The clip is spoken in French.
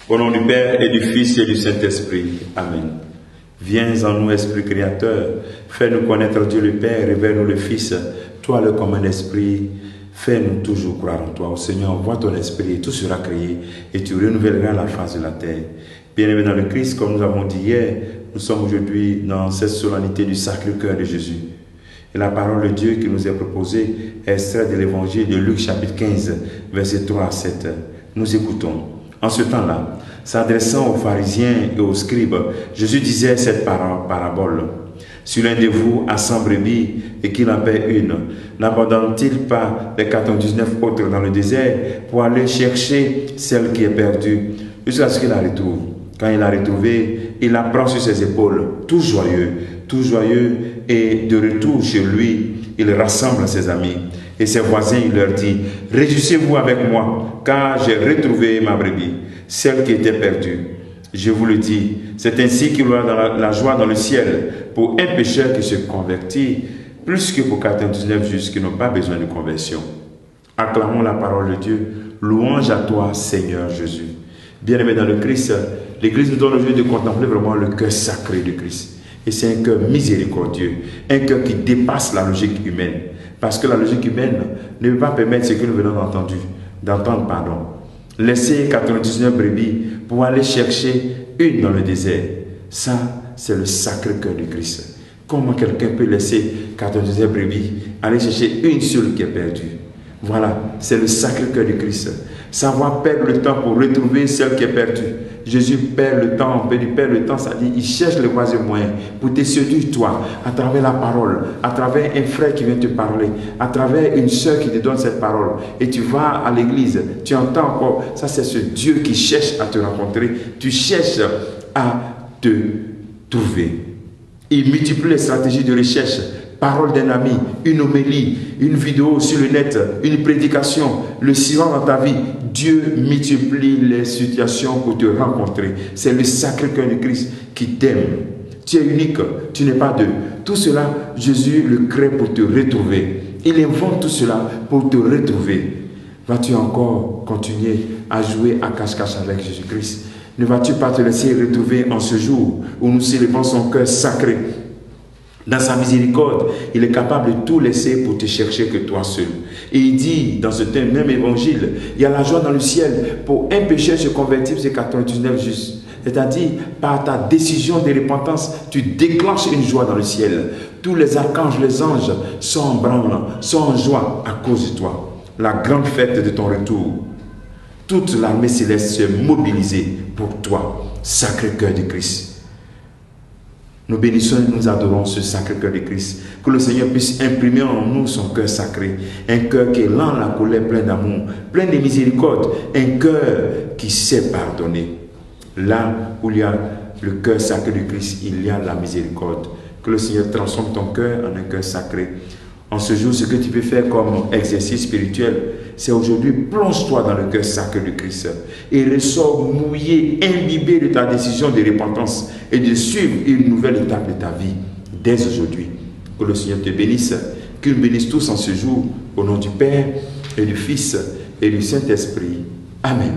Au nom du Père et du Fils et du Saint-Esprit. Amen. Viens en nous, Esprit Créateur, fais-nous connaître Dieu le Père, révèle-nous le Fils, toi le commun esprit, fais-nous toujours croire en toi. Ô Seigneur, envoie ton esprit et tout sera créé et tu renouvelleras la face de la terre. Bien-aimés dans le Christ, comme nous avons dit hier, nous sommes aujourd'hui dans cette solennité du Sacré-Cœur de Jésus. Et la parole de Dieu qui nous est proposée est extraite de l'évangile de Luc chapitre 15, versets 3 à 7. Nous écoutons. En ce temps-là, s'adressant aux pharisiens et aux scribes, Jésus disait cette parabole. Si l'un de vous a 100 brebis et qu'il en perd une, n'abandonne-t-il pas les 99 autres dans le désert pour aller chercher celle qui est perdue jusqu'à ce qu'il la retrouve? Quand il l'a retrouvée, il la prend sur ses épaules, tout joyeux, et de retour chez lui, il rassemble ses amis et ses voisins, il leur dit, « Réjouissez-vous avec moi, car j'ai retrouvé ma brebis, celle qui était perdue. » Je vous le dis, c'est ainsi qu'il y aura la joie dans le ciel pour un pécheur qui se convertit, plus que pour 99 justes qui n'ont pas besoin de conversion. Acclamons la parole de Dieu. Louange à toi, Seigneur Jésus. Bien-aimés dans le Christ, l'Église nous donne aujourd'hui de contempler vraiment le cœur sacré de Christ. Et c'est un cœur miséricordieux, un cœur qui dépasse la logique humaine. Parce que la logique humaine ne peut pas permettre ce que nous venons d'entendre. Laisser 99 brebis pour aller chercher une dans le désert. Ça, c'est le sacré cœur de Christ. Comment quelqu'un peut laisser 99 brebis, aller chercher une seule qui est perdue? Voilà, c'est le sacré cœur de Christ. Savoir perdre le temps pour retrouver celle qui est perdue. Jésus perd le temps, ça dit, il cherche le voisin moyen pour te séduire toi, à travers la parole, à travers un frère qui vient te parler, à travers une sœur qui te donne cette parole. Et tu vas à l'église, tu entends encore, ça c'est ce Dieu qui cherche à te rencontrer, tu cherches à te trouver. Il multiplie les stratégies de recherche. Parole d'un ami, une homélie, une vidéo sur le net, une prédication, le silence dans ta vie. Dieu multiplie les situations pour te rencontrer. C'est le sacré cœur de Christ qui t'aime. Tu es unique, tu n'es pas deux. Tout cela, Jésus le crée pour te retrouver. Il invente tout cela pour te retrouver. Vas-tu encore continuer à jouer à cache-cache avec Jésus-Christ? Ne vas-tu pas te laisser retrouver en ce jour où nous célébrons son cœur sacré? Dans sa miséricorde, il est capable de tout laisser pour te chercher que toi seul. Et il dit dans ce même évangile, il y a la joie dans le ciel pour un pécheur se convertir, c'est 99 justes. C'est-à-dire, par ta décision de repentance, tu déclenches une joie dans le ciel. Tous les archanges, les anges sont en branle, sont en joie à cause de toi. La grande fête de ton retour. Toute l'armée céleste s'est mobilisée pour toi, sacré cœur de Christ. Nous bénissons et nous adorons ce sacré cœur de Christ. Que le Seigneur puisse imprimer en nous son cœur sacré. Un cœur qui est lent à la colère, plein d'amour, plein de miséricorde. Un cœur qui sait pardonner. Là où il y a le cœur sacré de Christ, il y a la miséricorde. Que le Seigneur transforme ton cœur en un cœur sacré. En ce jour, ce que tu peux faire comme exercice spirituel, c'est aujourd'hui, plonge-toi dans le cœur sacré de Christ et ressors mouillé, imbibé de ta décision de repentance et de suivre une nouvelle étape de ta vie dès aujourd'hui. Que le Seigneur te bénisse, qu'il bénisse tous en ce jour, au nom du Père et du Fils et du Saint-Esprit. Amen.